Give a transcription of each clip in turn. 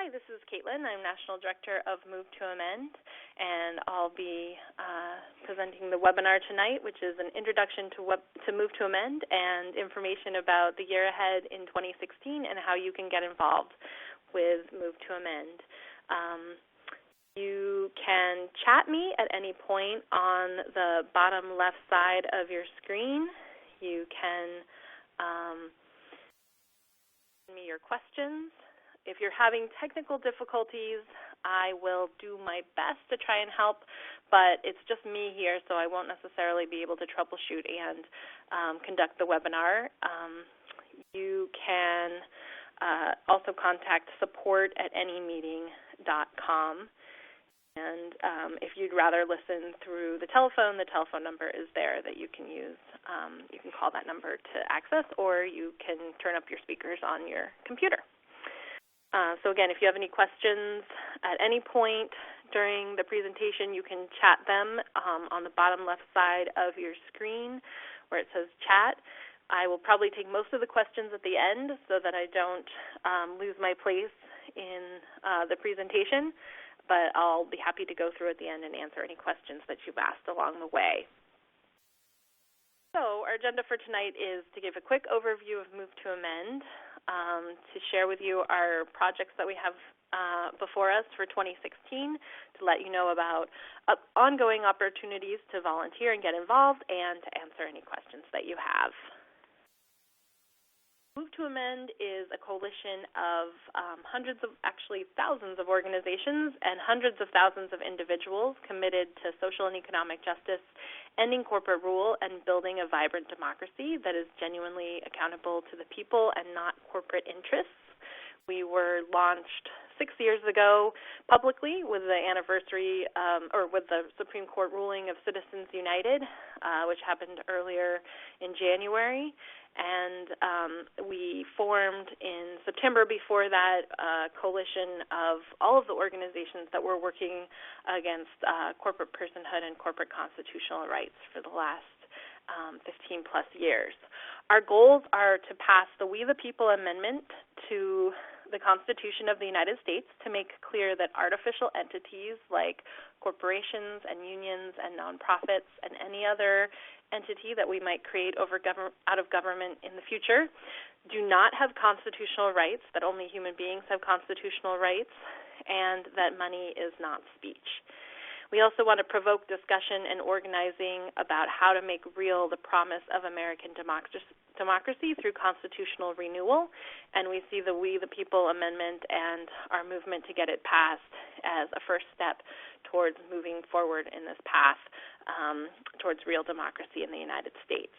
Hi, this is Kaitlin. I'm National Director of Move to Amend, and I'll be presenting the webinar tonight, which is an introduction to Move to Amend and information about the year ahead in 2016 and how you can get involved with Move to Amend. You can chat me at any point on the bottom left side of your screen. You can send me your questions. If you're having technical difficulties, I will do my best to try and help, but it's just me here, so I won't necessarily be able to troubleshoot and conduct the webinar. You can also contact support@anymeeting.com. And if you'd rather listen through the telephone number is there that you can use. You can call that number to access, or you can turn up your speakers on your computer. So again, if you have any questions at any point during the presentation, you can chat them on the bottom left side of your screen where it says chat. I will probably take most of the questions at the end so that I don't lose my place in the presentation, but I'll be happy to go through at the end and answer any questions that you've asked along the way. So our agenda for tonight is to give a quick overview of Move to Amend, to share with you our projects that we have before us for 2016, to let you know about ongoing opportunities to volunteer and get involved, and to answer any questions that you have. Move to Amend is a coalition of actually thousands of organizations and hundreds of thousands of individuals committed to social and economic justice, ending corporate rule, and building a vibrant democracy that is genuinely accountable to the people and not corporate interests. We were launched 6 years ago publicly with the anniversary, or with the Supreme Court ruling of Citizens United, which happened earlier in January. And we formed in September before that a coalition of all of the organizations that were working against corporate personhood and corporate constitutional rights for the last 15-plus years. Our goals are to pass the We the People Amendment to the Constitution of the United States to make clear that artificial entities like corporations and unions and nonprofits and any other entity that we might create out of government in the future do not have constitutional rights, that only human beings have constitutional rights, and that money is not speech. We also want to provoke discussion and organizing about how to make real the promise of American democracy through constitutional renewal, and we see the We the People Amendment and our movement to get it passed as a first step towards moving forward in this path towards real democracy in the United States.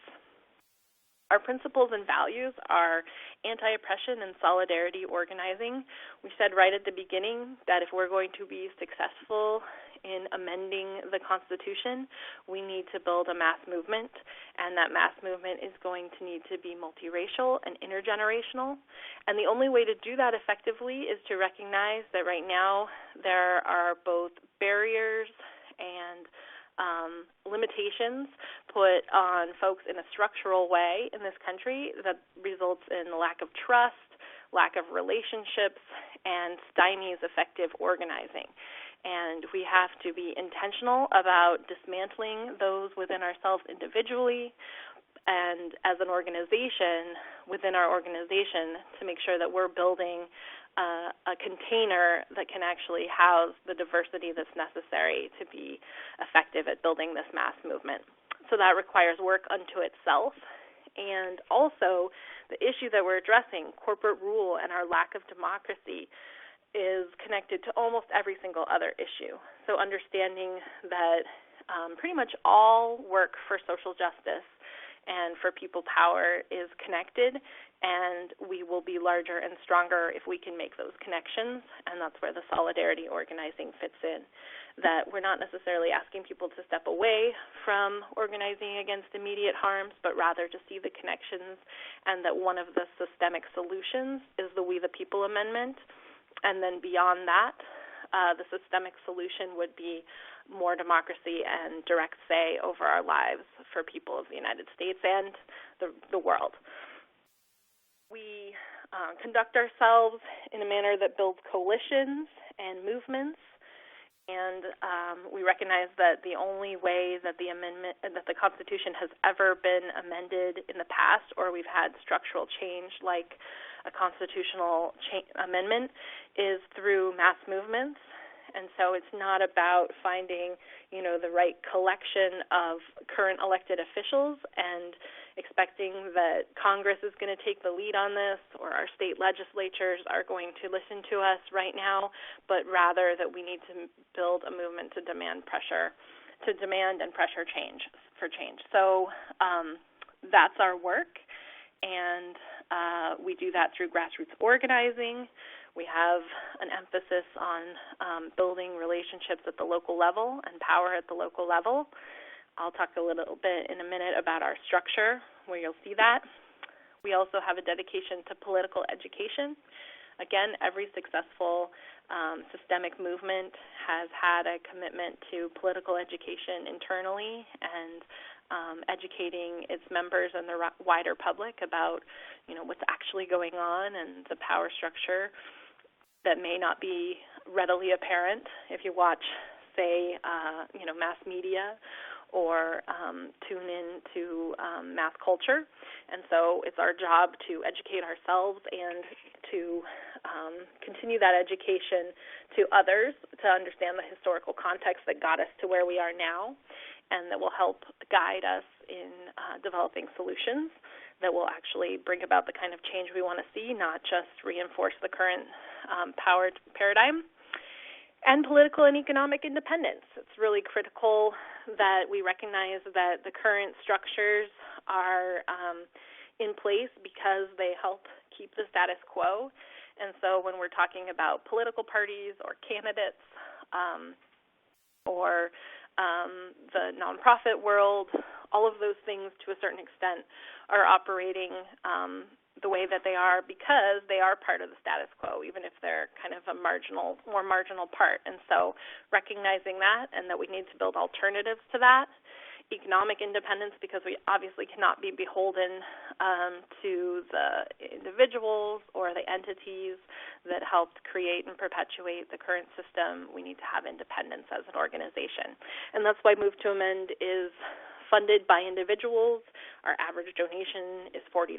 Our principles and values are anti-oppression and solidarity organizing. We said right at the beginning that if we're going to be successful in amending the Constitution, we need to build a mass movement, and that mass movement is going to need to be multiracial and intergenerational. And the only way to do that effectively is to recognize that right now there are both barriers and limitations put on folks in a structural way in this country that results in a lack of trust, lack of relationships, and stymies effective organizing. And we have to be intentional about dismantling those within ourselves individually and as an organization, within our organization, to make sure that we're building a container that can actually house the diversity that's necessary to be effective at building this mass movement. So that requires work unto itself. And also the issue that we're addressing, corporate rule and our lack of democracy, is connected to almost every single other issue. So understanding that pretty much all work for social justice and for people power is connected, and we will be larger and stronger if we can make those connections, and that's where the solidarity organizing fits in, that we're not necessarily asking people to step away from organizing against immediate harms, but rather to see the connections, and that one of the systemic solutions is the We the People Amendment, and then beyond that, the systemic solution would be more democracy and direct say over our lives for people of the United States and the world. We conduct ourselves in a manner that builds coalitions and movements. And we recognize that the only way that the Constitution has ever been amended in the past, or we've had structural change like a constitutional amendment, is through mass movements. And so it's not about finding, the right collection of current elected officials and expecting that Congress is going to take the lead on this or our state legislatures are going to listen to us right now, but rather that we need to build a movement to demand and pressure change. So that's our work, and we do that through grassroots organizing. We have an emphasis on building relationships at the local level and power at the local level. I'll talk a little bit in a minute about our structure, where you'll see that. We also have a dedication to political education. Again, every successful systemic movement has had a commitment to political education internally and educating its members and the wider public about, what's actually going on and the power structure that may not be readily apparent if you watch, say, mass media or tune in to mass culture. And so it's our job to educate ourselves and to continue that education to others to understand the historical context that got us to where we are now, and that will help guide us in developing solutions that will actually bring about the kind of change we want to see, not just reinforce the current power paradigm. And political and economic independence. It's really critical that we recognize that the current structures are in place because they help keep the status quo. And so when we're talking about political parties or candidates or the nonprofit world, all of those things to a certain extent are operating the way that they are because they are part of the status quo, even if they're kind of a more marginal part. And so recognizing that and that we need to build alternatives to that. Economic independence, because we obviously cannot be beholden to the individuals or the entities that helped create and perpetuate the current system. We need to have independence as an organization. And that's why Move to Amend is funded by individuals. Our average donation is $40.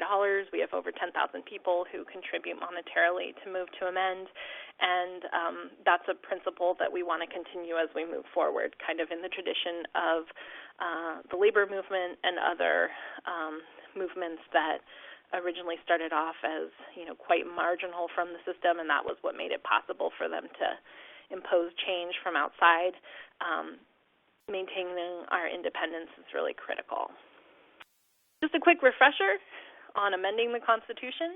We have over 10,000 people who contribute monetarily to Move to Amend, and that's a principle that we want to continue as we move forward, kind of in the tradition of the labor movement and other movements that originally started off as, quite marginal from the system, and that was what made it possible for them to impose change from outside. Maintaining our independence is really critical. Just a quick refresher on amending the Constitution.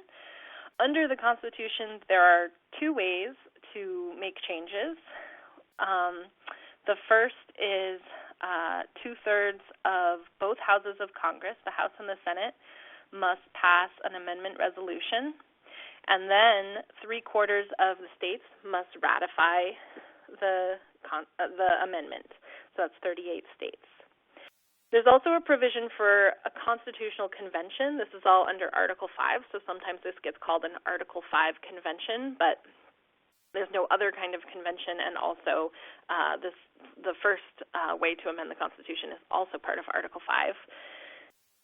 Under the Constitution, there are two ways to make changes. The first is two-thirds of both houses of Congress, the House and the Senate, must pass an amendment resolution, and then three-quarters of the states must ratify the amendment. So that's 38 states. There's also a provision for a constitutional convention. This is all under Article 5, so sometimes this gets called an Article 5 convention, but there's no other kind of convention, and also the first way to amend the Constitution is also part of Article 5.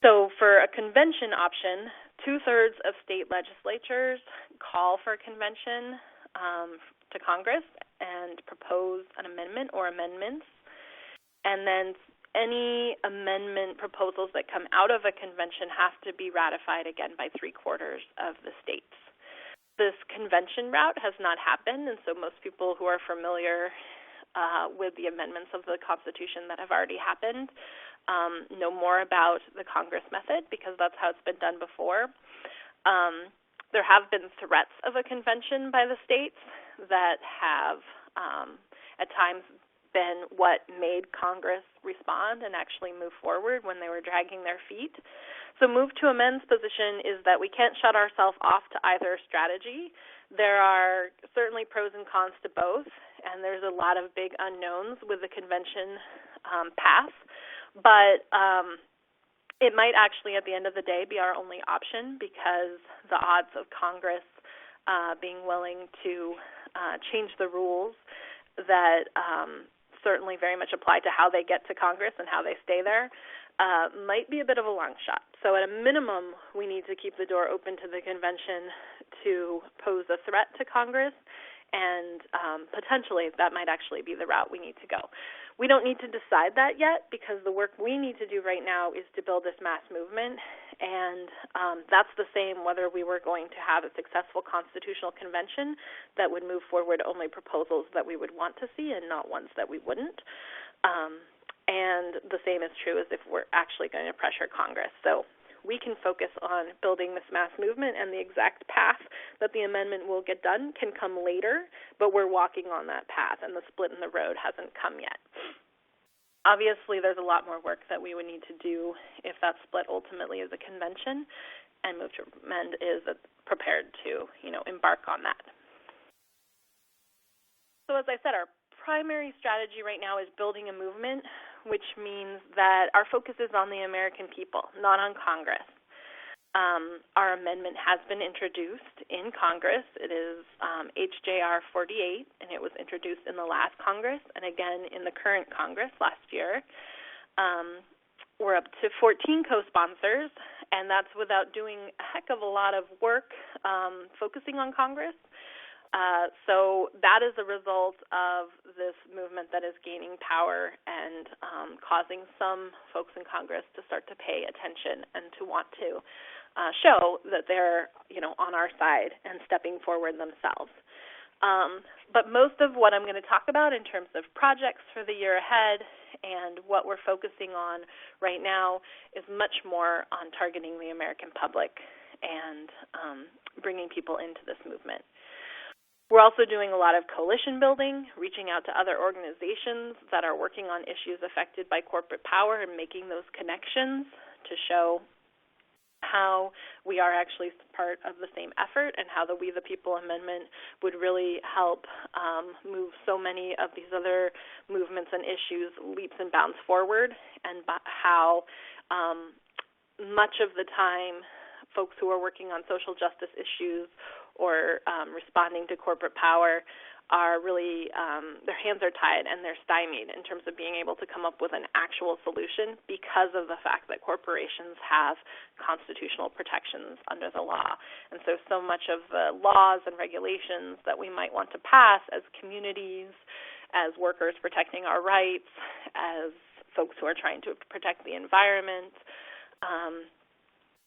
So for a convention option, two-thirds of state legislatures call for a convention to Congress and propose an amendment or amendments. And then any amendment proposals that come out of a convention have to be ratified again by three-quarters of the states. This convention route has not happened, and so most people who are familiar with the amendments of the Constitution that have already happened know more about the Congress method because that's how it's been done before. There have been threats of a convention by the states that have at times been what made Congress respond and actually move forward when they were dragging their feet. So Move to Amend's position is that we can't shut ourselves off to either strategy. There are certainly pros and cons to both, and there's a lot of big unknowns with the convention path. But It might actually, at the end of the day, be our only option because the odds of Congress being willing to change the rules that certainly very much apply to how they get to Congress and how they stay there might be a bit of a long shot. So at a minimum, we need to keep the door open to the convention to pose a threat to Congress, and potentially that might actually be the route we need to go. We don't need to decide that yet because the work we need to do right now is to build this mass movement, and that's the same whether we were going to have a successful constitutional convention that would move forward only proposals that we would want to see and not ones that we wouldn't. And the same is true as if we're actually going to pressure Congress. So we can focus on building this mass movement, and the exact path that the amendment will get done can come later, but we're walking on that path, and the split in the road hasn't come yet. Obviously, there's a lot more work that we would need to do if that split ultimately is a convention, and Move to Amend is prepared to, embark on that. So as I said, our primary strategy right now is building a movement, which means that our focus is on the American people, not on Congress. Our amendment has been introduced in Congress. It is HJR 48, and it was introduced in the last Congress and again in the current Congress last year. We're up to 14 co-sponsors, and that's without doing a heck of a lot of work focusing on Congress. So that is a result of this movement that is gaining power and causing some folks in Congress to start to pay attention and to want to show that they're, on our side and stepping forward themselves. But most of what I'm going to talk about in terms of projects for the year ahead and what we're focusing on right now is much more on targeting the American public and bringing people into this movement. We're also doing a lot of coalition building, reaching out to other organizations that are working on issues affected by corporate power and making those connections to show how we are actually part of the same effort and how the We the People Amendment would really help move so many of these other movements and issues leaps and bounds forward, and how much of the time folks who are working on social justice issues or responding to corporate power are really, their hands are tied and they're stymied in terms of being able to come up with an actual solution because of the fact that corporations have constitutional protections under the law. And so much of the laws and regulations that we might want to pass as communities, as workers protecting our rights, as folks who are trying to protect the environment,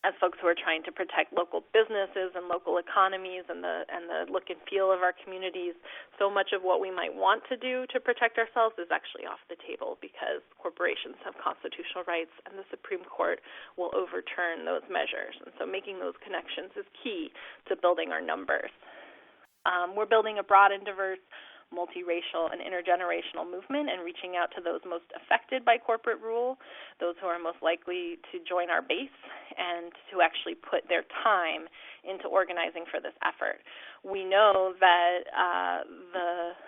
as folks who are trying to protect local businesses and local economies and the look and feel of our communities, so much of what we might want to do to protect ourselves is actually off the table because corporations have constitutional rights and the Supreme Court will overturn those measures. And so making those connections is key to building our numbers. We're building a broad and diverse multiracial and intergenerational movement and reaching out to those most affected by corporate rule, those who are most likely to join our base and to actually put their time into organizing for this effort. We know that the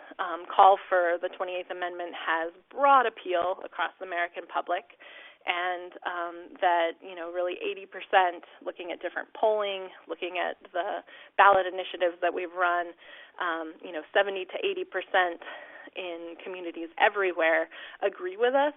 call for the 28th Amendment has broad appeal across the American public, and that, really 80%, looking at different polling, looking at the ballot initiatives that we've run, 70 to 80% in communities everywhere agree with us.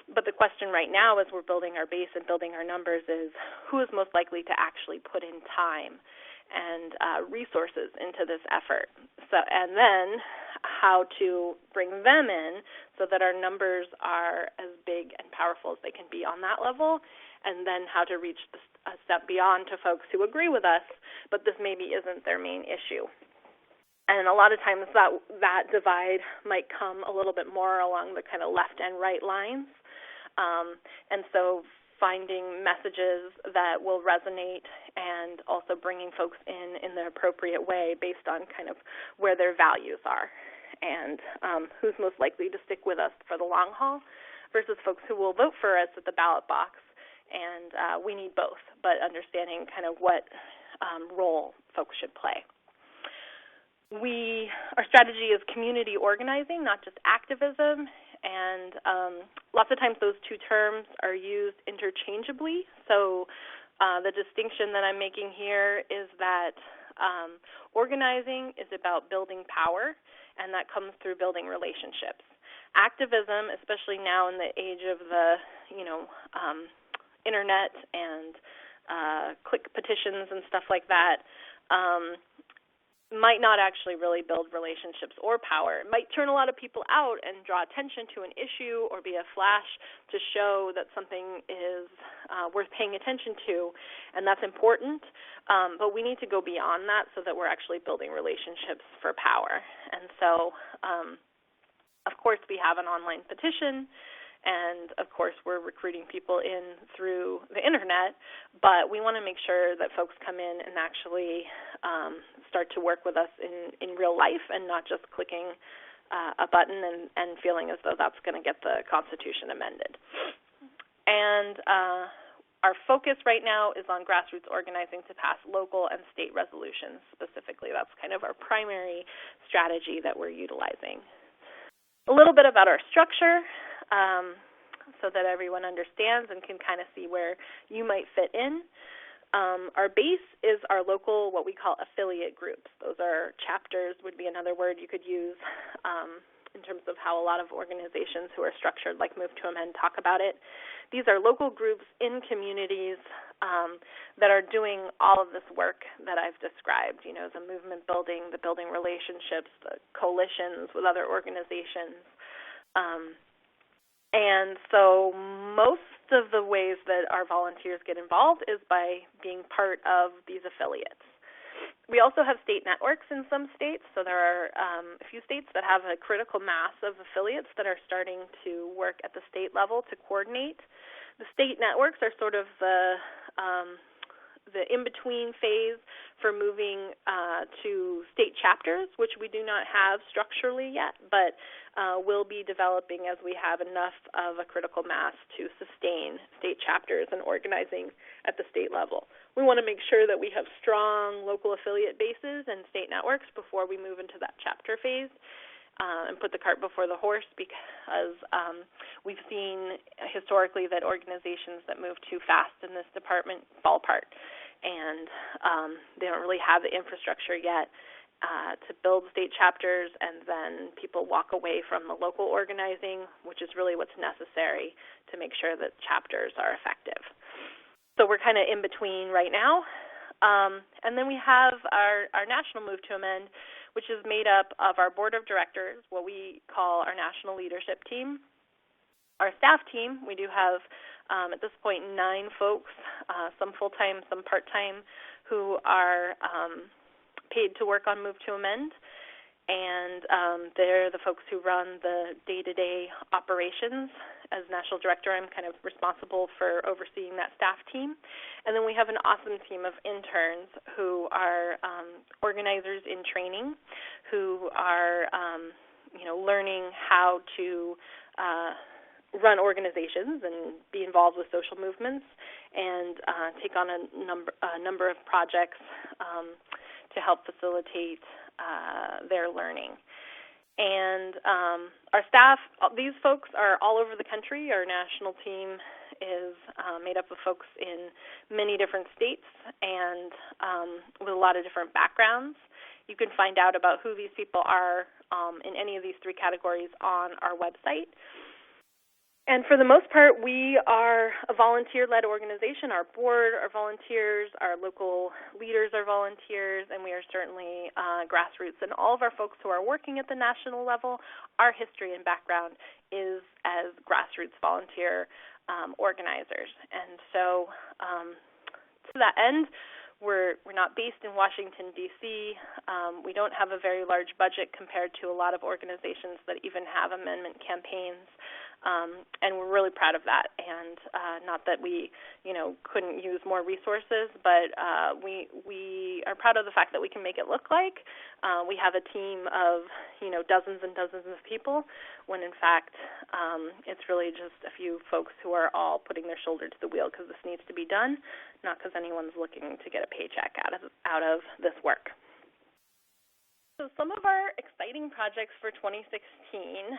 But the question right now as we're building our base and building our numbers is who is most likely to actually put in time and resources into this effort. And then how to bring them in so that our numbers are as big and powerful as they can be on that level, and then how to reach a step beyond to folks who agree with us, but this maybe isn't their main issue. And a lot of times that divide might come a little bit more along the kind of left and right lines. And so finding messages that will resonate and also bringing folks in the appropriate way based on kind of where their values are and who's most likely to stick with us for the long haul versus folks who will vote for us at the ballot box. And we need both, but understanding kind of what role folks should play. Our strategy is community organizing, not just activism, And lots of times those two terms are used interchangeably. So the distinction that I'm making here is that organizing is about building power, and that comes through building relationships. Activism, especially now in the age of the internet and click petitions and stuff like that, might not actually really build relationships or power. It might turn a lot of people out and draw attention to an issue or be a flash to show that something is worth paying attention to, and that's important, but we need to go beyond that so that we're actually building relationships for power. And so, of course, we have an online petition, and, of course, we're recruiting people in through the internet, but we want to make sure that folks come in and actually start to work with us in real life and not just clicking a button and feeling as though that's going to get the Constitution amended. And our focus right now is on grassroots organizing to pass local and state resolutions specifically. That's kind of our primary strategy that we're utilizing. A little bit about our structure. So that everyone understands and can kind of see where you might fit in. Our base is our local, what we call affiliate groups. Those are chapters, would be another word you could use in terms of how a lot of organizations who are structured like Move to Amend talk about it. These are local groups in communities that are doing all of this work that I've described, the movement building, the building relationships, the coalitions with other organizations. And so most of the ways that our volunteers get involved is by being part of these affiliates. We also have state networks in some states, so there are a few states that have a critical mass of affiliates that are starting to work at the state level to coordinate. The state networks are sort of the in-between phase for moving to state chapters, which we do not have structurally yet, but will be developing as we have enough of a critical mass to sustain state chapters and organizing at the state level. We want to make sure that we have strong local affiliate bases and state networks before we move into that chapter phase. And put the cart before the horse, because we've seen historically that organizations that move too fast in this department fall apart, and they don't really have the infrastructure yet to build state chapters, and then people walk away from the local organizing, which is really what's necessary to make sure that chapters are effective. So we're kind of in between right now. And then we have our national Move to Amend, which is made up of our board of directors, what we call our national leadership team. Our staff team, we do have at this point 9 folks, some full-time, some part-time, who are paid to work on Move to Amend. And they're the folks who run the day-to-day operations. As national director, I'm kind of responsible for overseeing that staff team. And then we have an awesome team of interns who are organizers in training, who are learning how to run organizations and be involved with social movements and take on a number of projects to help facilitate their learning. And our staff, these folks are all over the country. Our national team is made up of folks in many different states and with a lot of different backgrounds. You can find out about who these people are in any of these 3 categories on our website. And for the most part, we are a volunteer-led organization. Our board are volunteers, our local leaders are volunteers, and we are certainly grassroots. And all of our folks who are working at the national level, our history and background is as grassroots volunteer organizers. And so to that end, we're not based in Washington, D.C. We don't have a very large budget compared to a lot of organizations that even have amendment campaigns. And we're really proud of that, and not that we, couldn't use more resources, but we are proud of the fact that we can make it look like we have a team of, dozens and dozens of people, when in fact it's really just a few folks who are all putting their shoulder to the wheel because this needs to be done, not because anyone's looking to get a paycheck out of this work. So some of our exciting projects for 2016.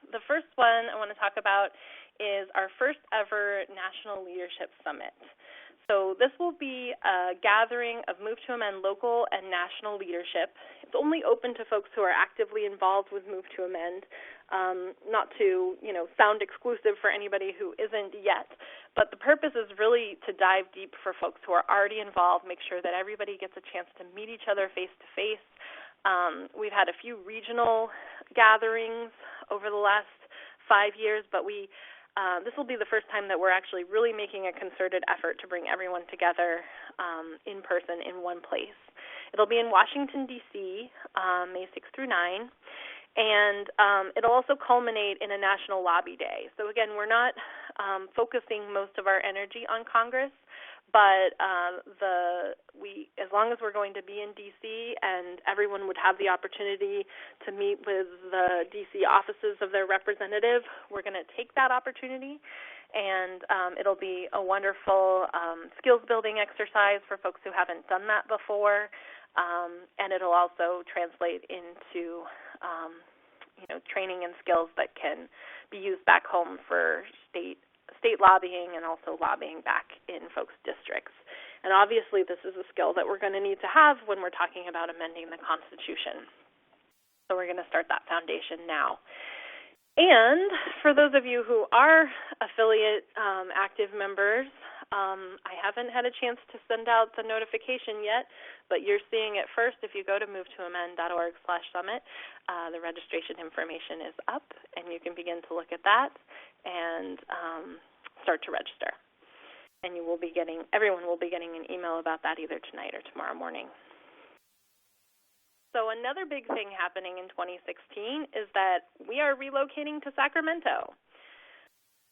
The first one I want to talk about is our first ever National Leadership Summit. So this will be a gathering of Move to Amend local and national leadership. It's only open to folks who are actively involved with Move to Amend, not to sound exclusive for anybody who isn't yet, but the purpose is really to dive deep for folks who are already involved, make sure that everybody gets a chance to meet each other face to face. We've had a few regional gatherings over the last 5 years, but this will be the first time that we're actually really making a concerted effort to bring everyone together in person in one place. It'll be in Washington, D.C., May 6 through 9, and it'll also culminate in a National Lobby Day. So again, we're not focusing most of our energy on Congress, but as long as we're going to be in D.C. and everyone would have the opportunity to meet with the D.C. offices of their representative, we're going to take that opportunity, and it'll be a wonderful skills-building exercise for folks who haven't done that before, and it'll also translate into training and skills that can be used back home for state lobbying and also lobbying back in folks' districts. And obviously this is a skill that we're going to need to have when we're talking about amending the Constitution. So we're going to start that foundation now. And for those of you who are affiliate active members, I haven't had a chance to send out the notification yet, but you're seeing it first if you go to movetoamend.org/summit. The registration information is up, and you can begin to look at that and start to register. And everyone will be getting an email about that either tonight or tomorrow morning. So another big thing happening in 2016 is that we are relocating to Sacramento.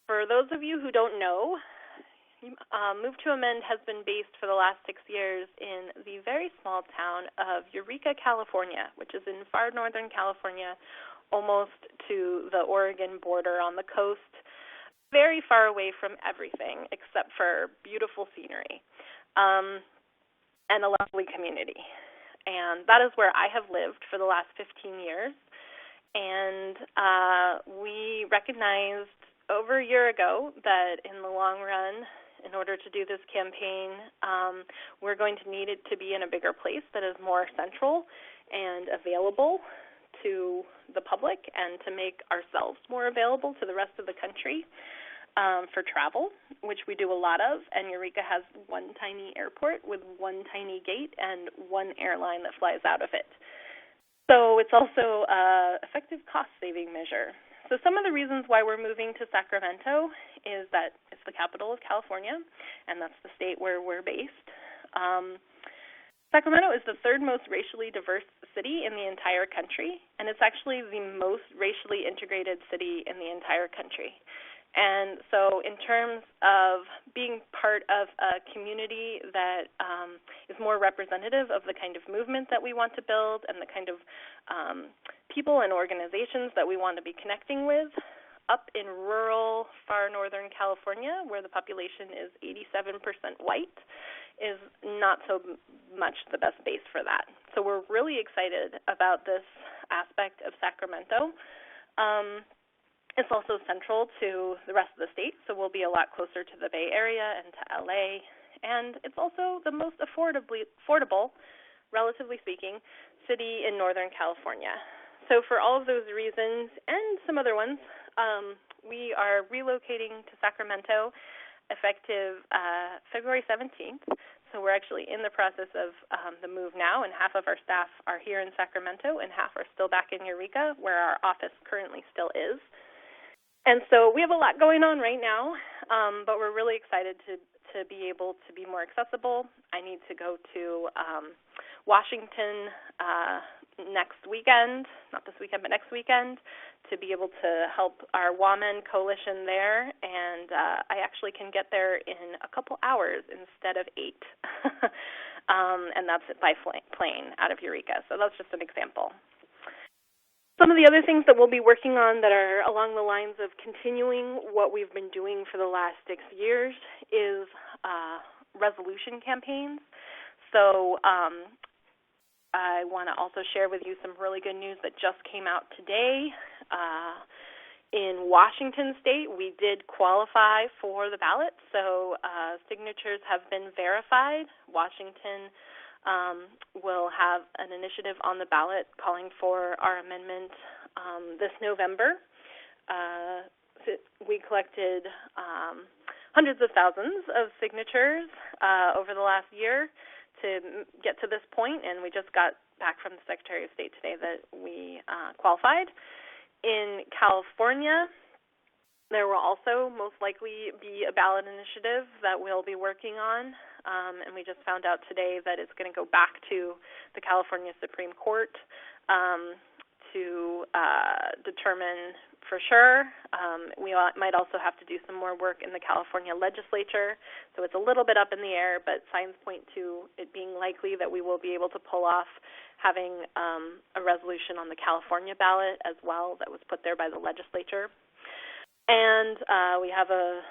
For those of you who don't know, Move to Amend has been based for the last 6 years in the very small town of Eureka, California, which is in far northern California, almost to the Oregon border on the coast, very far away from everything except for beautiful scenery and a lovely community. And that is where I have lived for the last 15 years. And we recognized over a year ago that in the long run, in order to do this campaign, we're going to need it to be in a bigger place that is more central and available to the public and to make ourselves more available to the rest of the country for travel, which we do a lot of. And Eureka has one tiny airport with one tiny gate and one airline that flies out of it. So it's also an effective cost-saving measure. So some of the reasons why we're moving to Sacramento is that it's the capital of California, and that's the state where we're based. Sacramento is the third most racially diverse city in the entire country, and it's actually the most racially integrated city in the entire country. And so in terms of being part of a community that is more representative of the kind of movement that we want to build and the kind of people and organizations that we want to be connecting with, up in rural, far northern California, where the population is 87% white, is not so much the best base for that. So we're really excited about this aspect of Sacramento. It's also central to the rest of the state, so we'll be a lot closer to the Bay Area and to LA. And it's also the most affordable, relatively speaking, city in Northern California. So for all of those reasons and some other ones, we are relocating to Sacramento effective February 17th. So we're actually in the process of the move now, and half of our staff are here in Sacramento and half are still back in Eureka, where our office currently still is. And so we have a lot going on right now, but we're really excited to be able to be more accessible. I need to go to Washington next weekend, not this weekend, but next weekend, to be able to help our WAMEN coalition there, and I actually can get there in a couple hours instead of 8, and that's by plane out of Eureka. So that's just an example. Some of the other things that we'll be working on that are along the lines of continuing what we've been doing for the last 6 years is resolution campaigns. So I want to also share with you some really good news that just came out today. In Washington State, we did qualify for the ballot, so signatures have been verified. Washington will have an initiative on the ballot calling for our amendment this November. We collected hundreds of thousands of signatures over the last year to get to this point, and we just got back from the Secretary of State today that we qualified. In California, there will also most likely be a ballot initiative that we'll be working on, and we just found out today that it's going to go back to the California Supreme Court to determine for sure. We might also have to do some more work in the California legislature, so it's a little bit up in the air, but signs point to it being likely that we will be able to pull off having a resolution on the California ballot as well that was put there by the legislature. And we have a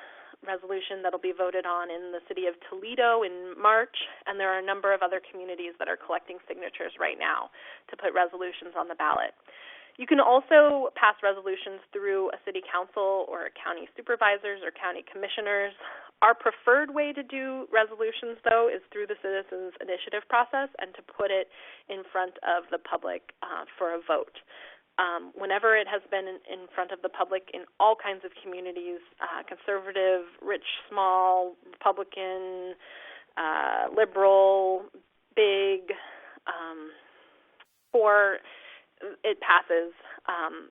resolution that will be voted on in the city of Toledo in March, and there are a number of other communities that are collecting signatures right now to put resolutions on the ballot. You can also pass resolutions through a city council or county supervisors or county commissioners. Our preferred way to do resolutions, though, is through the Citizens Initiative process and to put it in front of the public for a vote. Whenever it has been in front of the public in all kinds of communities, conservative, rich, small, Republican, liberal, big, poor, it passes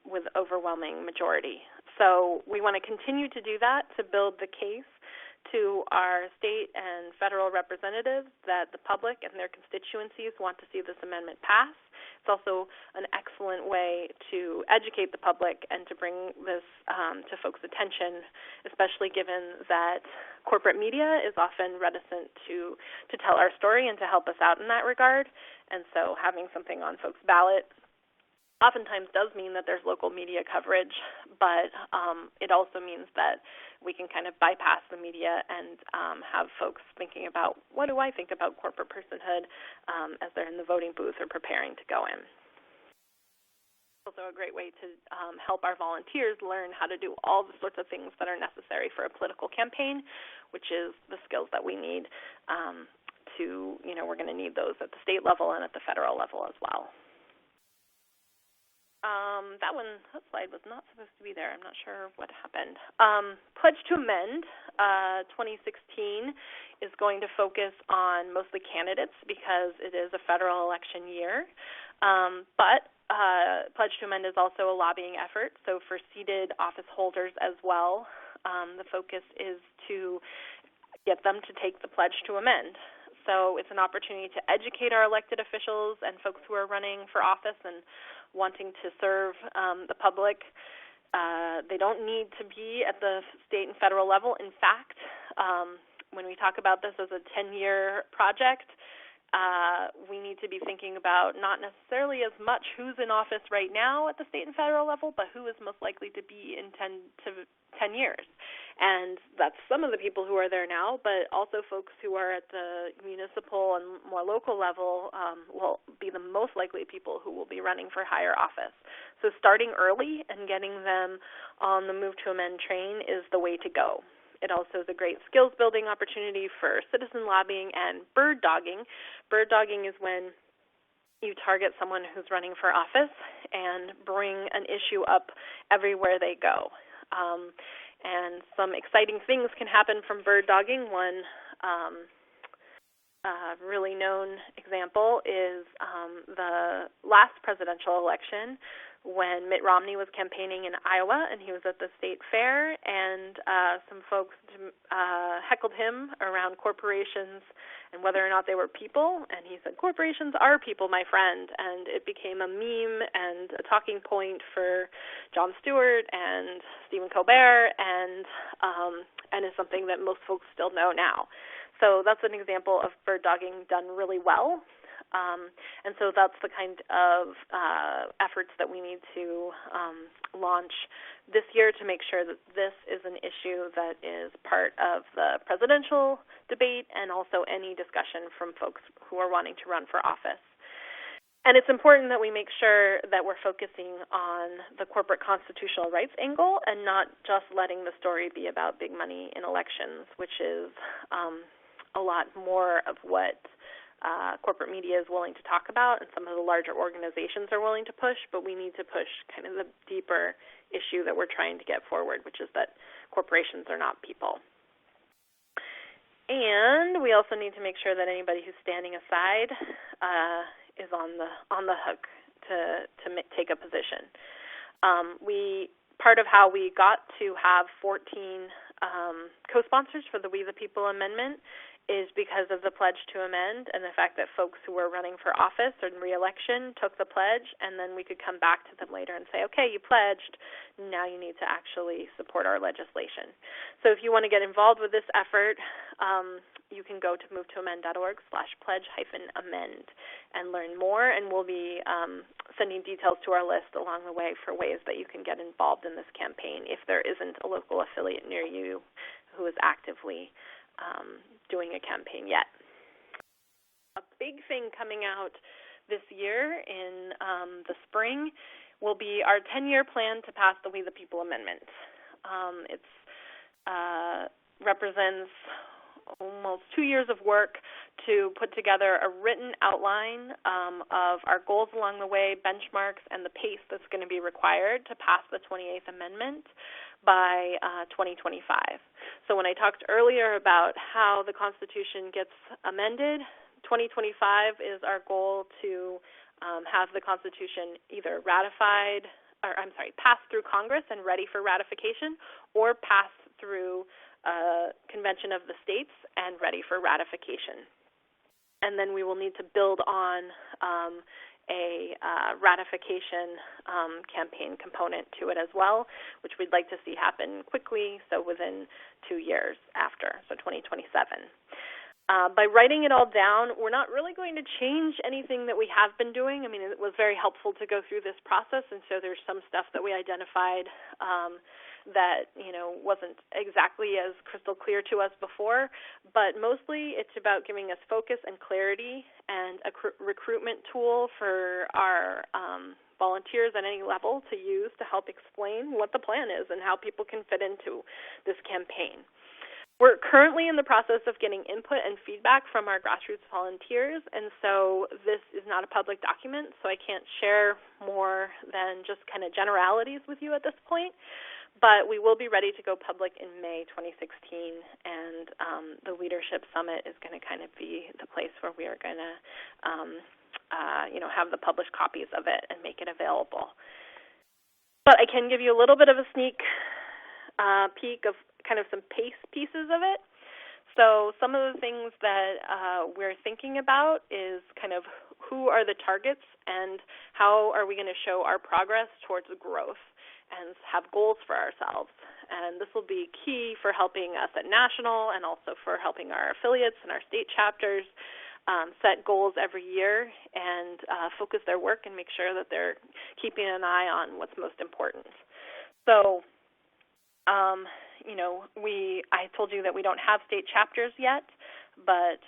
with overwhelming majority. So we want to continue to do that to build the case to our state and federal representatives that the public and their constituencies want to see this amendment pass. It's also an excellent way to educate the public and to bring this to folks' attention, especially given that corporate media is often reticent to tell our story and to help us out in that regard. And so having something on folks' ballot oftentimes does mean that there's local media coverage, but it also means that we can kind of bypass the media and have folks thinking about, what do I think about corporate personhood as they're in the voting booth or preparing to go in. It's also a great way to help our volunteers learn how to do all the sorts of things that are necessary for a political campaign, which is the skills that we need we're going to need those at the state level and at the federal level as well. That slide was not supposed to be there. I'm not sure what happened. Pledge to Amend 2016 is going to focus on mostly candidates because it is a federal election year. But Pledge to Amend is also a lobbying effort, so for seated office holders as well, the focus is to get them to take the Pledge to Amend. So it's an opportunity to educate our elected officials and folks who are running for office and wanting to serve the public. They don't need to be at the state and federal level. In fact, when we talk about this as a 10-year project, we need to be thinking about not necessarily as much who's in office right now at the state and federal level, but who is most likely to be in 10 years. And that's some of the people who are there now, but also folks who are at the municipal and more local level will be the most likely people who will be running for higher office. So starting early and getting them on the Move to Amend train is the way to go. It also is a great skills-building opportunity for citizen lobbying and bird dogging. Bird dogging is when you target someone who's running for office and bring an issue up everywhere they go. And some exciting things can happen from bird dogging. One really known example is the last presidential election when Mitt Romney was campaigning in Iowa and he was at the state fair, and some folks heckled him around corporations and whether or not they were people, and he said, "Corporations are people, my friend," and it became a meme and a talking point for Jon Stewart and Stephen Colbert, and is something that most folks still know now. So that's an example of bird dogging done really well. And so that's the kind of efforts that we need to launch this year to make sure that this is an issue that is part of the presidential debate and also any discussion from folks who are wanting to run for office. And it's important that we make sure that we're focusing on the corporate constitutional rights angle and not just letting the story be about big money in elections, which is a lot more of what corporate media is willing to talk about and some of the larger organizations are willing to push, but we need to push kind of the deeper issue that we're trying to get forward, which is that corporations are not people. And we also need to make sure that anybody who's standing aside is on the hook to take a position. Part of how we got to have 14 co-sponsors for the We the People Amendment is because of the pledge to amend and the fact that folks who were running for office or re-election took the pledge, and then we could come back to them later and say, okay, you pledged, now you need to actually support our legislation. So if you want to get involved with this effort, you can go to movetoamend.org/pledge-amend and learn more, and we'll be sending details to our list along the way for ways that you can get involved in this campaign if there isn't a local affiliate near you who is actively doing a campaign yet. A big thing coming out this year in the spring will be our 10-year plan to pass the We the People Amendment. It represents almost 2 years of work to put together a written outline of our goals along the way, benchmarks, and the pace that's going to be required to pass the 28th Amendment by 2025. So when I talked earlier about how the Constitution gets amended, 2025 is our goal to have the Constitution either passed through Congress and ready for ratification, or passed through Convention of the States and ready for ratification. And then we will need to build on a ratification campaign component to it as well, which we'd like to see happen quickly, so within 2 years after, so 2027. By writing it all down, we're not really going to change anything that we have been doing. I mean, it was very helpful to go through this process, and so there's some stuff that we identified that, wasn't exactly as crystal clear to us before, but mostly it's about giving us focus and clarity and a recruitment tool for our volunteers at any level to use to help explain what the plan is and how people can fit into this campaign. We're currently in the process of getting input and feedback from our grassroots volunteers, and so this is not a public document, so I can't share more than just kind of generalities with you at this point. But we will be ready to go public in May 2016, and the Leadership Summit is going to kind of be the place where we are going to, have the published copies of it and make it available. But I can give you a little bit of a sneak peek of kind of some pieces of it. So some of the things that we're thinking about is kind of who are the targets and how are we going to show our progress towards growth and have goals for ourselves. And this will be key for helping us at national and also for helping our affiliates and our state chapters set goals every year and focus their work and make sure that they're keeping an eye on what's most important. So, I told you that we don't have state chapters yet, but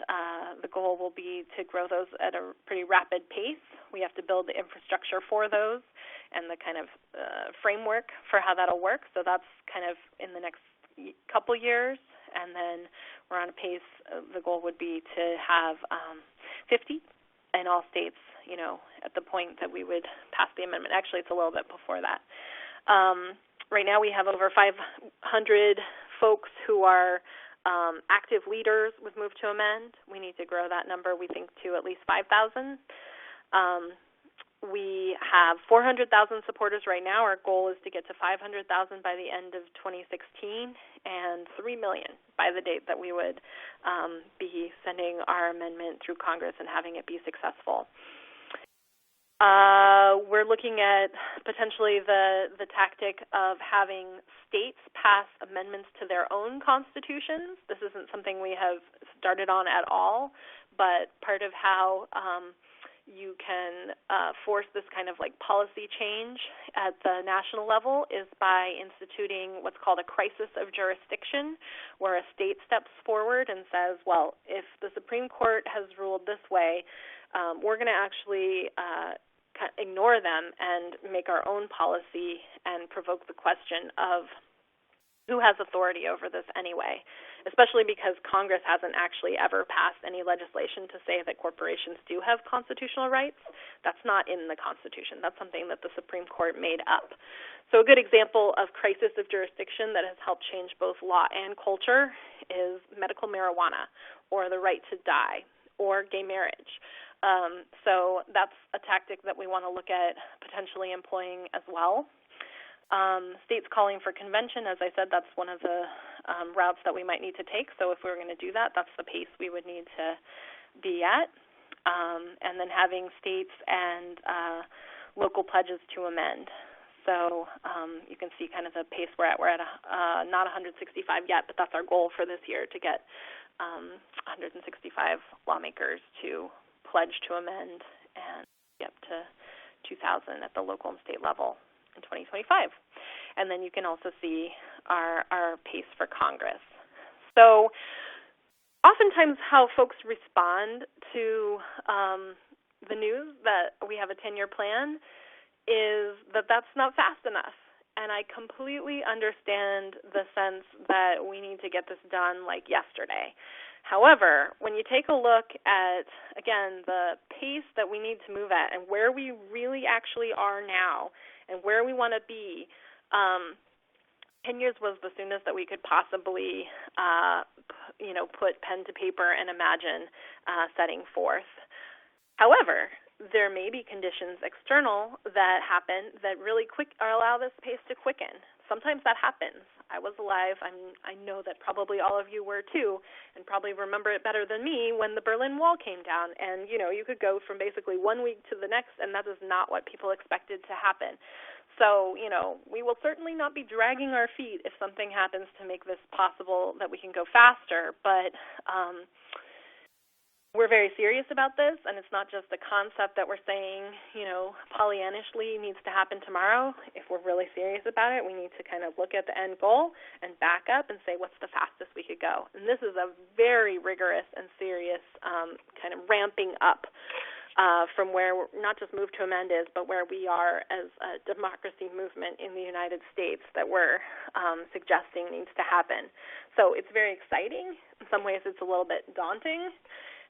the goal will be to grow those at a pretty rapid pace. We have to build the infrastructure for those and the kind of framework for how that'll work. So that's kind of in the next couple years, and then we're on a pace. The goal would be to have 50 in all states, at the point that we would pass the amendment. Actually, it's a little bit before that. Right now we have over 500 folks who are active leaders with Move to Amend. We need to grow that number, we think, to at least 5,000. We have 400,000 supporters right now. Our goal is to get to 500,000 by the end of 2016 and 3 million by the date that we would be sending our amendment through Congress and having it be successful. We're looking at potentially the tactic of having states pass amendments to their own constitutions. This isn't something we have started on at all, but part of how you can force this kind of like policy change at the national level is by instituting what's called a crisis of jurisdiction, where a state steps forward and says, well, if the Supreme Court has ruled this way, we're going to actually ignore them and make our own policy and provoke the question of who has authority over this anyway, especially because Congress hasn't actually ever passed any legislation to say that corporations do have constitutional rights. That's not in the Constitution. That's something that the Supreme Court made up. So a good example of crisis of jurisdiction that has helped change both law and culture is medical marijuana, or the right to die, or gay marriage. So that's a tactic that we want to look at potentially employing as well. States calling for convention, as I said, that's one of the routes that we might need to take. So if we were going to do that, that's the pace we would need to be at. And then having states and local pledges to amend. So you can see kind of the pace we're at. We're at not 165 yet, but that's our goal for this year, to get 165 lawmakers to pledge to amend and get up to 2,000 at the local and state level in 2025. And then you can also see our pace for Congress. So oftentimes how folks respond to the news that we have a 10-year plan is that that's not fast enough. And I completely understand the sense that we need to get this done like yesterday. However, when you take a look at, again, the pace that we need to move at and where we really actually are now and where we want to be, 10 years was the soonest that we could possibly, put pen to paper and imagine setting forth. However, there may be conditions external that happen that really allow this pace to quicken. Sometimes that happens. I was alive. I know that probably all of you were too, and probably remember it better than me when the Berlin Wall came down. And, you could go from basically 1 week to the next, and that is not what people expected to happen. So, we will certainly not be dragging our feet if something happens to make this possible that we can go faster, but we're very serious about this, and it's not just a concept that we're saying, Pollyannishly needs to happen tomorrow. If we're really serious about it, we need to kind of look at the end goal and back up and say, what's the fastest we could go? And this is a very rigorous and serious kind of ramping up from where not just Move to Amend is, but where we are as a democracy movement in the United States that we're suggesting needs to happen. So it's very exciting. In some ways it's a little bit daunting.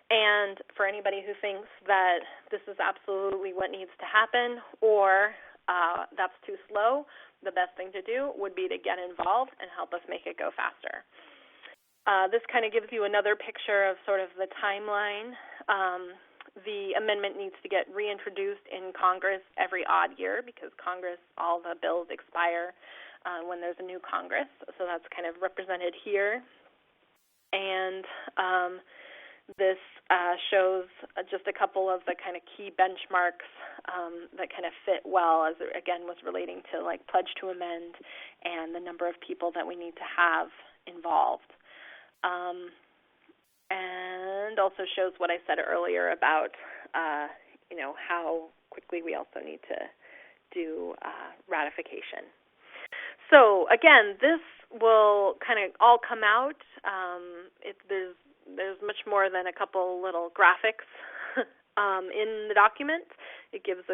And for anybody who thinks that this is absolutely what needs to happen or that's too slow, the best thing to do would be to get involved and help us make it go faster. This kind of gives you another picture of sort of the timeline. The amendment needs to get reintroduced in Congress every odd year because Congress, all the bills expire when there's a new Congress. So that's kind of represented here. And this shows just a couple of the kind of key benchmarks that kind of fit well, as it, again, was relating to like pledge to amend and the number of people that we need to have involved. And also shows what I said earlier about, how quickly we also need to do ratification. So, again, this will kind of all come out. There's much more than a couple little graphics in the document. It gives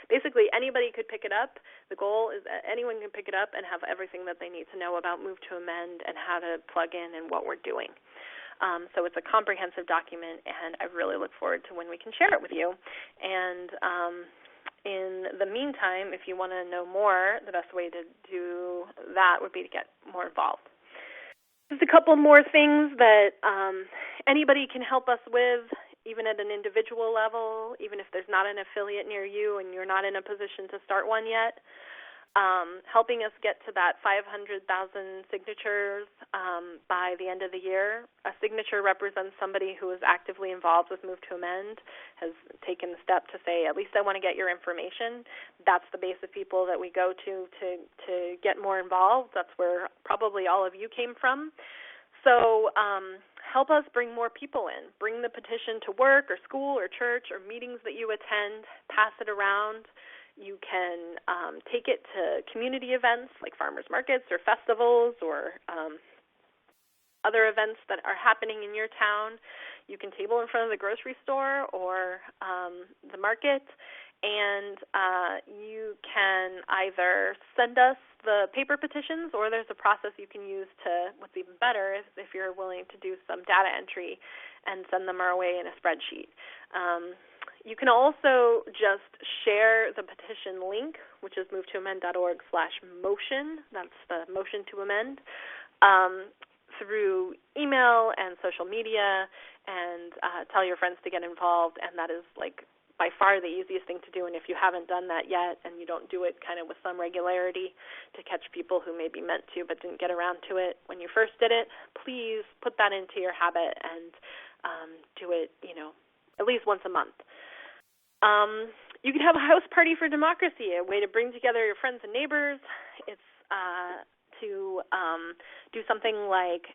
basically anybody could pick it up. The goal is that anyone can pick it up and have everything that they need to know about Move to Amend and how to plug in and what we're doing. So it's a comprehensive document, and I really look forward to when we can share it with you. And in the meantime, if you want to know more, the best way to do that would be to get more involved. Just a couple more things that anybody can help us with, even at an individual level, even if there's not an affiliate near you and you're not in a position to start one yet. Helping us get to that 500,000 signatures by the end of the year. A signature represents somebody who is actively involved with Move to Amend, has taken the step to say, at least I want to get your information. That's the base of people that we go to get more involved. That's where probably all of you came from. So help us bring more people in. Bring the petition to work or school or church or meetings that you attend. Pass it around. You can take it to community events like farmers markets or festivals or other events that are happening in your town. You can table in front of the grocery store or the market, and you can either send us the paper petitions, or there's a process you can use to, what's even better is if you're willing to do some data entry and send them our way in a spreadsheet. You can also just share the petition link, which is movetoamend.org/motion. That's the motion to amend, through email and social media, and tell your friends to get involved, and that is like by far the easiest thing to do. And if you haven't done that yet and you don't do it kind of with some regularity to catch people who maybe meant to but didn't get around to it when you first did it, please put that into your habit and do it, at least once a month. You can have a house party for democracy, a way to bring together your friends and neighbors. It's to do something like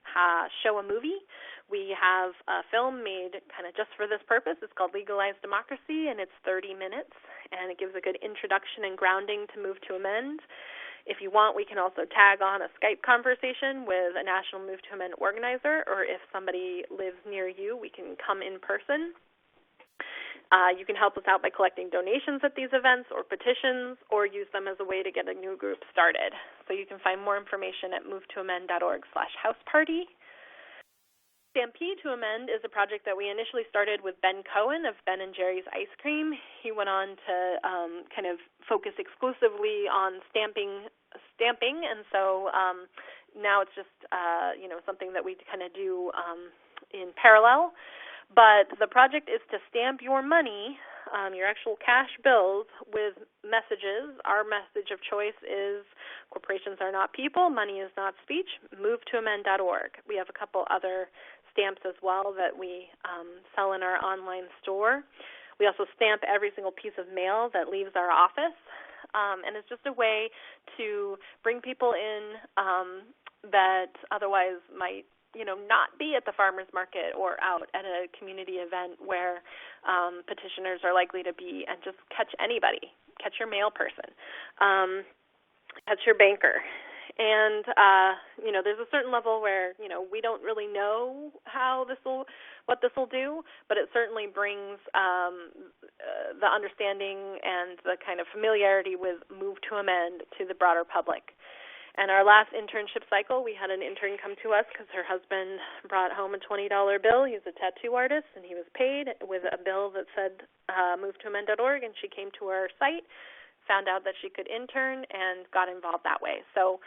show a movie. We have a film made kind of just for this purpose. It's called Legalized Democracy, and it's 30 minutes, and it gives a good introduction and grounding to Move to Amend. If you want, we can also tag on a Skype conversation with a National Move to Amend organizer, or if somebody lives near you, we can come in person. You can help us out by collecting donations at these events or petitions, or use them as a way to get a new group started. So you can find more information at movetoamend.org/houseparty. Stampede to Amend is a project that we initially started with Ben Cohen of Ben & Jerry's Ice Cream. He went on to kind of focus exclusively on stamping, and so now it's just something that we kind of do in parallel. But the project is to stamp your money, your actual cash bills, with messages. Our message of choice is corporations are not people, money is not speech, movetoamend.org. We have a couple other stamps as well that we sell in our online store. We also stamp every single piece of mail that leaves our office, and it's just a way to bring people in that otherwise might not be at the farmer's market or out at a community event where petitioners are likely to be, and just catch anybody, catch your mail person, catch your banker. And, there's a certain level where, we don't really know what this will do, but it certainly brings the understanding and the kind of familiarity with Move to Amend to the broader public. And our last internship cycle, we had an intern come to us because her husband brought home a $20 bill. He's a tattoo artist, and he was paid with a bill that said movetoamend.org, and she came to our site, found out that she could intern, and got involved that way. So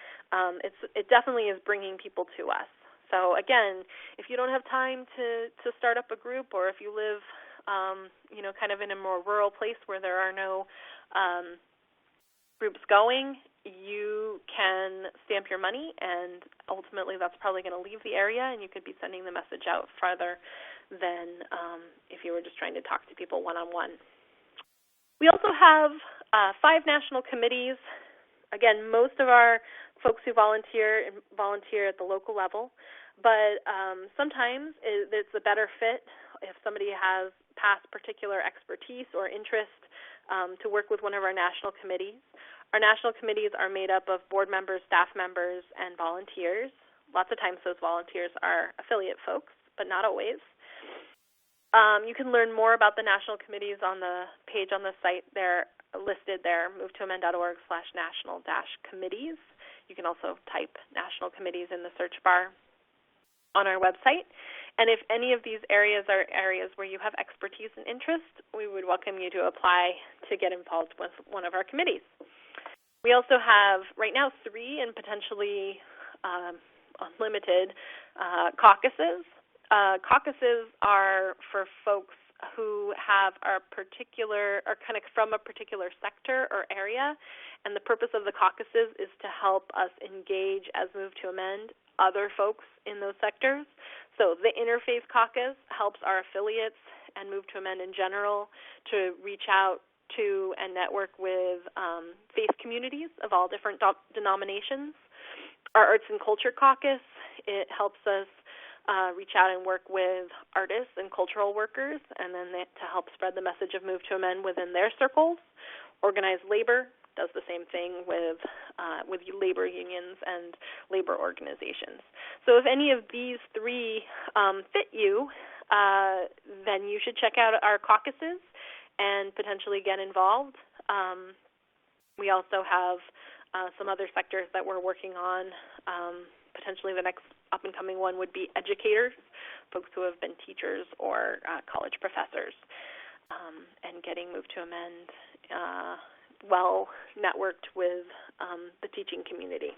it definitely is bringing people to us. So, again, if you don't have time to start up a group, or if you live, kind of in a more rural place where there are no groups going, you can stamp your money, and ultimately that's probably going to leave the area, and you could be sending the message out farther than if you were just trying to talk to people one-on-one. We also have 5 national committees. Again, most of our folks who volunteer at the local level, but sometimes it's a better fit if somebody has past particular expertise or interest to work with one of our national committees. Our national committees are made up of board members, staff members, and volunteers. Lots of times those volunteers are affiliate folks, but not always. You can learn more about the national committees on the page on the site. They're listed there, movetoamend.org/national-committees. You can also type national committees in the search bar on our website. And if any of these areas are areas where you have expertise and interest, we would welcome you to apply to get involved with one of our committees. We also have, right now, 3 and potentially unlimited caucuses. Caucuses are for folks who are kind of from a particular sector or area, and the purpose of the caucuses is to help us engage as Move to Amend other folks in those sectors. So the Interfaith Caucus helps our affiliates and Move to Amend in general to reach out to and network with faith communities of all different denominations. Our Arts and Culture Caucus, it helps us reach out and work with artists and cultural workers, and then to help spread the message of Move to Amend within their circles. Organized Labor does the same thing with labor unions and labor organizations. So if any of these 3 fit you, then you should check out our caucuses and potentially get involved. We also have some other sectors that we're working on. Potentially the next up-and-coming one would be educators, folks who have been teachers or college professors, and getting Move to Amend well networked with the teaching community.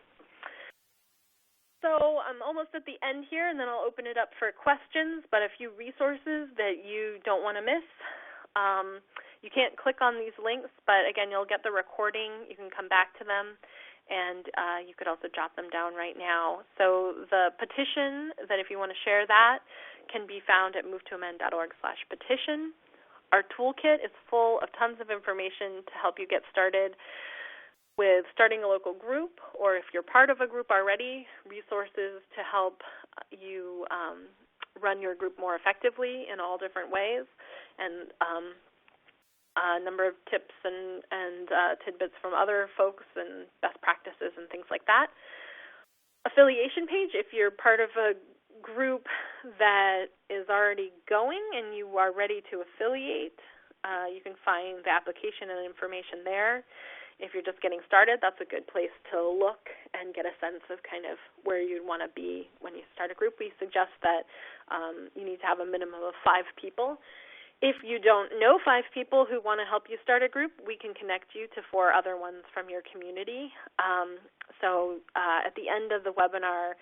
So I'm almost at the end here, and then I'll open it up for questions, but a few resources that you don't want to miss. You can't click on these links, but again, you'll get the recording. You can come back to them, and you could also jot them down right now. So the petition, that if you want to share that, can be found at movetoamend.org/petition. Our toolkit is full of tons of information to help you get started with starting a local group, or if you're part of a group already, resources to help you run your group more effectively in all different ways, and a number of tips and tidbits from other folks and best practices and things like that. Affiliation page, if you're part of a group that is already going and you are ready to affiliate, you can find the application and information there. If you're just getting started, that's a good place to look and get a sense of kind of where you'd want to be when you start a group. We suggest that you need to have a minimum of 5 people. If you don't know 5 people who want to help you start a group, we can connect you to 4 other ones from your community. So at the end of the webinar,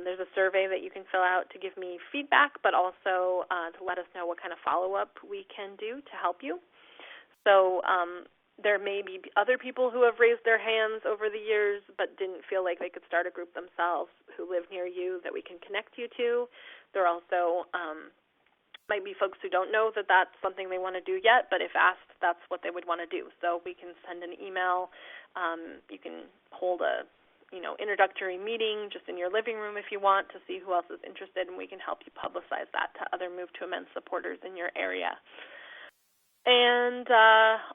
there's a survey that you can fill out to give me feedback, but also to let us know what kind of follow-up we can do to help you. So there may be other people who have raised their hands over the years but didn't feel like they could start a group themselves who live near you that we can connect you to. There also might be folks who don't know that that's something they want to do yet, but if asked, that's what they would want to do. So we can send an email. You can hold a introductory meeting just in your living room if you want to see who else is interested, and we can help you publicize that to other Move to Amend supporters in your area. And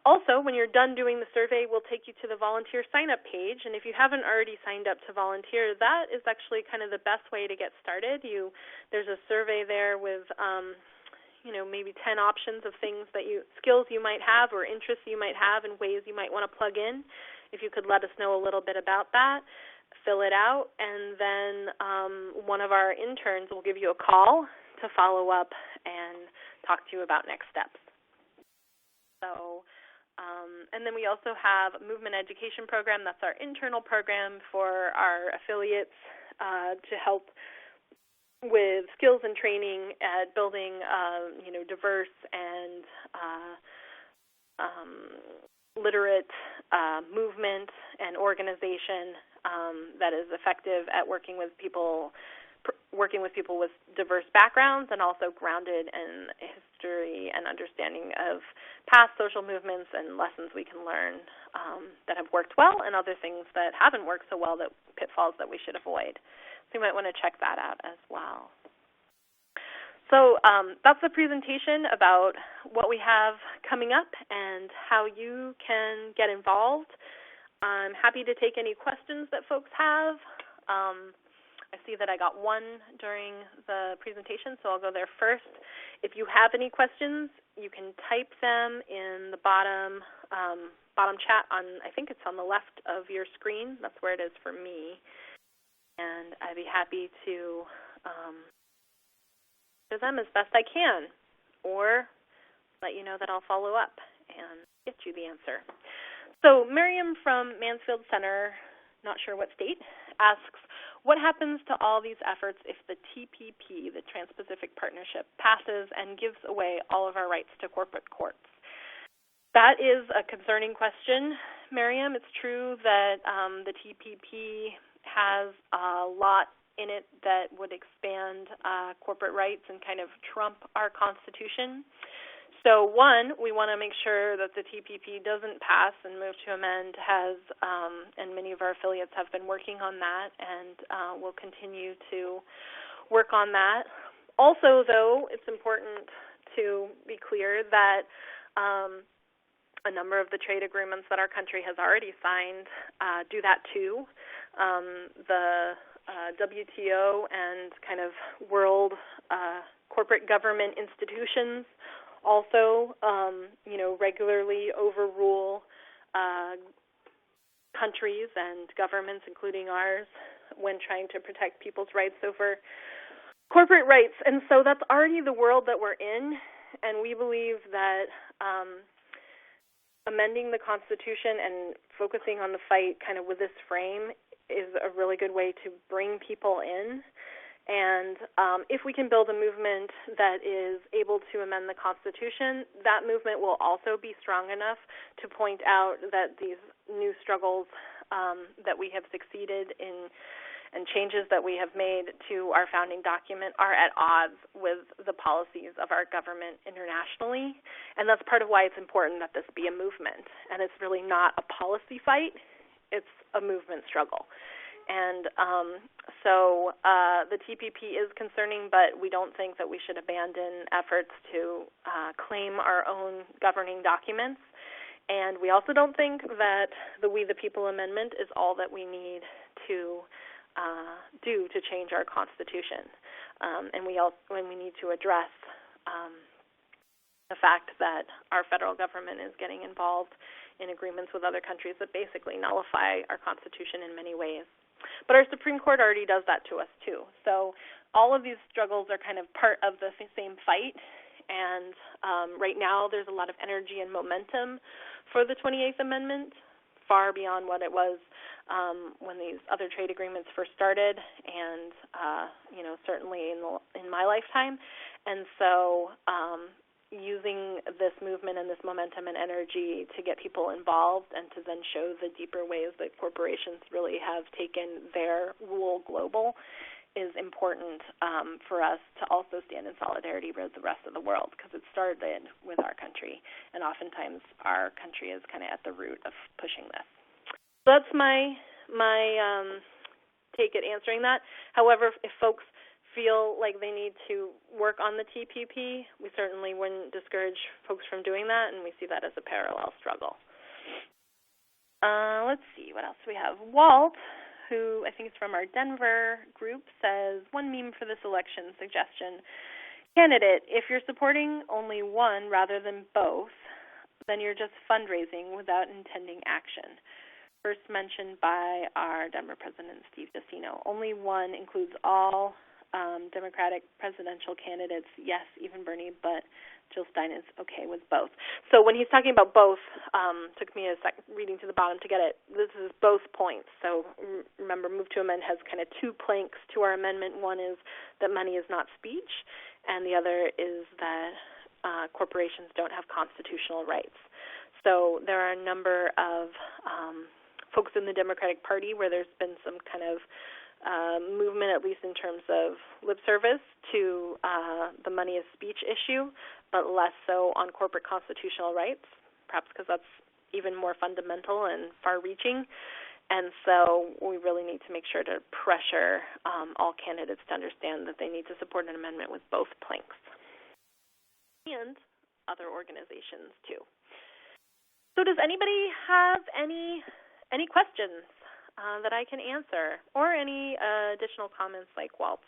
also, when you're done doing the survey, we'll take you to the volunteer sign-up page. And if you haven't already signed up to volunteer, that is actually kind of the best way to get started. There's a survey there with, maybe 10 options of things skills you might have or interests you might have and ways you might want to plug in. If you could let us know a little bit about that, fill it out, and then one of our interns will give you a call to follow up and talk to you about next steps. So, and then we also have a movement education program. That's our internal program for our affiliates to help with skills and training at building, diverse and literate movement and organization that is effective at working with people with diverse backgrounds and also grounded in history and understanding of past social movements and lessons we can learn that have worked well and other things that haven't worked so well, that pitfalls that we should avoid. So you might want to check that out as well. So that's the presentation about what we have coming up and how you can get involved. I'm happy to take any questions that folks have. I see that I got one during the presentation, so I'll go there first. If you have any questions, you can type them in the bottom chat on, I think it's on the left of your screen. That's where it is for me. And I'd be happy to answer them as best I can, or let you know that I'll follow up and get you the answer. So Miriam from Mansfield Center, not sure what state, asks, what happens to all these efforts if the TPP, the Trans-Pacific Partnership, passes and gives away all of our rights to corporate courts? That is a concerning question, Miriam. It's true that the TPP has a lot in it that would expand corporate rights and kind of trump our Constitution. So one, we want to make sure that the TPP doesn't pass, and Move to Amend has, and many of our affiliates have been working on that, and we'll continue to work on that. Also, though, it's important to be clear that a number of the trade agreements that our country has already signed do that too. The WTO and kind of world Corporate government institutions also, regularly overrule countries and governments, including ours, when trying to protect people's rights over corporate rights. And so that's already the world that we're in, and we believe that amending the Constitution and focusing on the fight kind of with this frame is a really good way to bring people in. And if we can build a movement that is able to amend the Constitution, that movement will also be strong enough to point out that these new struggles that we have succeeded in and changes that we have made to our founding document are at odds with the policies of our government internationally. And that's part of why it's important that this be a movement. And it's really not a policy fight. It's a movement struggle. And so the TPP is concerning, but we don't think that we should abandon efforts to claim our own governing documents. And we also don't think that the We the People Amendment is all that we need to do to change our Constitution. And we need to address the fact that our federal government is getting involved in agreements with other countries that basically nullify our Constitution in many ways. But our Supreme Court already does that to us, too. So all of these struggles are kind of part of the same fight. And right now there's a lot of energy and momentum for the 28th Amendment, far beyond what it was when these other trade agreements first started, and certainly in my lifetime. And so using this movement and this momentum and energy to get people involved and to then show the deeper ways that corporations really have taken their rule global is important for us to also stand in solidarity with the rest of the world, because it started with our country, and oftentimes our country is kind of at the root of pushing this. So that's my take at answering that. However, if folks feel like they need to work on the TPP, we certainly wouldn't discourage folks from doing that, and we see that as a parallel struggle. Let's see, what else do we have? Walt, who I think is from our Denver group, says, one meme for this election suggestion. Candidate, if you're supporting only one rather than both, then you're just fundraising without intending action. First mentioned by our Denver President, Steve Dicino. Only one includes all Democratic presidential candidates, yes, even Bernie, but Jill Stein is okay with both. So when he's talking about both, took me a second reading to the bottom to get it. This is both points. So remember, Move to Amend has kind of two planks to our amendment. One is that money is not speech, and the other is that corporations don't have constitutional rights. So there are a number of folks in the Democratic Party where there's been some kind of movement, at least in terms of lip service, to the money is speech issue, but less so on corporate constitutional rights, perhaps because that's even more fundamental and far-reaching. And so we really need to make sure to pressure all candidates to understand that they need to support an amendment with both planks, and other organizations too. So does anybody have any questions that I can answer, or any additional comments like Walt's?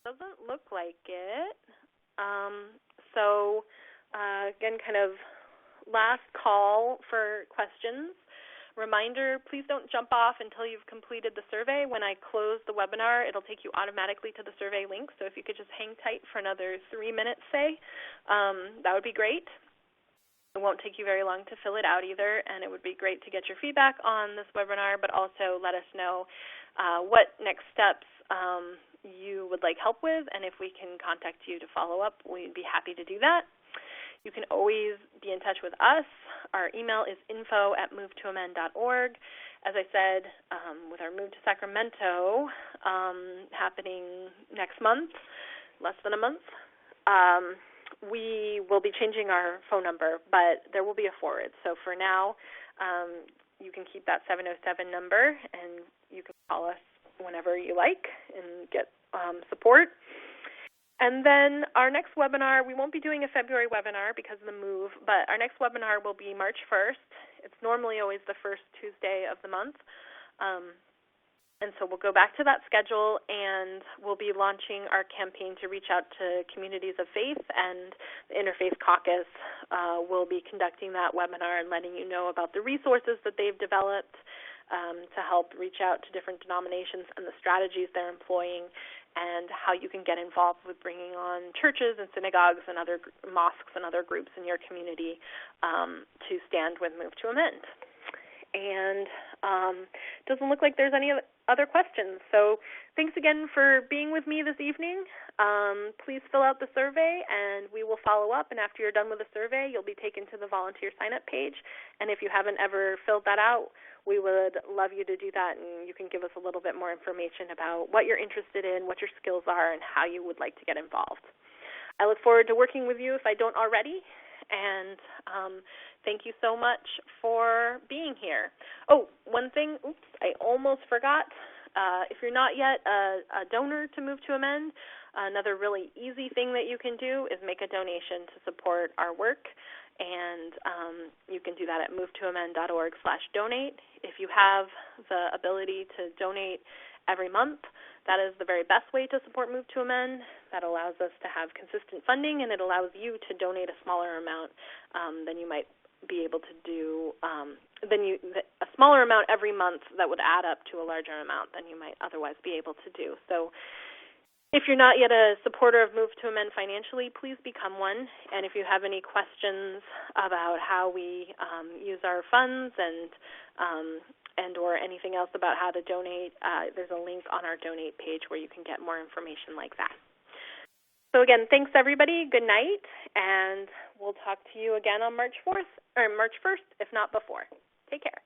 Doesn't look like it. Again, kind of last call for questions. Reminder, please don't jump off until you've completed the survey. When I close the webinar, it'll take you automatically to the survey link. So if you could just hang tight for another 3 minutes, say, that would be great. It won't take you very long to fill it out either, and it would be great to get your feedback on this webinar, but also let us know what next steps you would like help with, and if we can contact you to follow up, we'd be happy to do that. You can always be in touch with us. Our email is info@movetoamend.org. As I said, with our move to Sacramento happening next month, less than a month, we will be changing our phone number, but there will be a forward. So for now, you can keep that 707 number, and you can call us whenever you like and get support. And then our next webinar, we won't be doing a February webinar because of the move, but our next webinar will be March 1st. It's normally always the first Tuesday of the month. And so we'll go back to that schedule, and we'll be launching our campaign to reach out to communities of faith, and the Interfaith Caucus will be conducting that webinar and letting you know about the resources that they've developed to help reach out to different denominations and the strategies they're employing, and how you can get involved with bringing on churches and synagogues and other mosques and other groups in your community to stand with Move to Amend. And it doesn't look like there's any other questions. So thanks again for being with me this evening. Please fill out the survey, and we will follow up. And after you're done with the survey, you'll be taken to the volunteer sign-up page. And if you haven't ever filled that out, we would love you to do that, and you can give us a little bit more information about what you're interested in, what your skills are, and how you would like to get involved. I look forward to working with you if I don't already, and thank you so much for being here. Oh, one thing, I almost forgot. If you're not yet a donor to Move to Amend, another really easy thing that you can do is make a donation to support our work. And you can do that at movetoamend.org/donate. If you have the ability to donate every month, that is the very best way to support Move to Amend. That allows us to have consistent funding, and it allows you to donate a smaller amount than you might be able to do, a smaller amount every month that would add up to a larger amount than you might otherwise be able to do. So if you're not yet a supporter of Move to Amend financially, please become one. And if you have any questions about how we use our funds and or anything else about how to donate, there's a link on our donate page where you can get more information like that. So again, thanks everybody. Good night, and we'll talk to you again on March 4th or March 1st, if not before. Take care.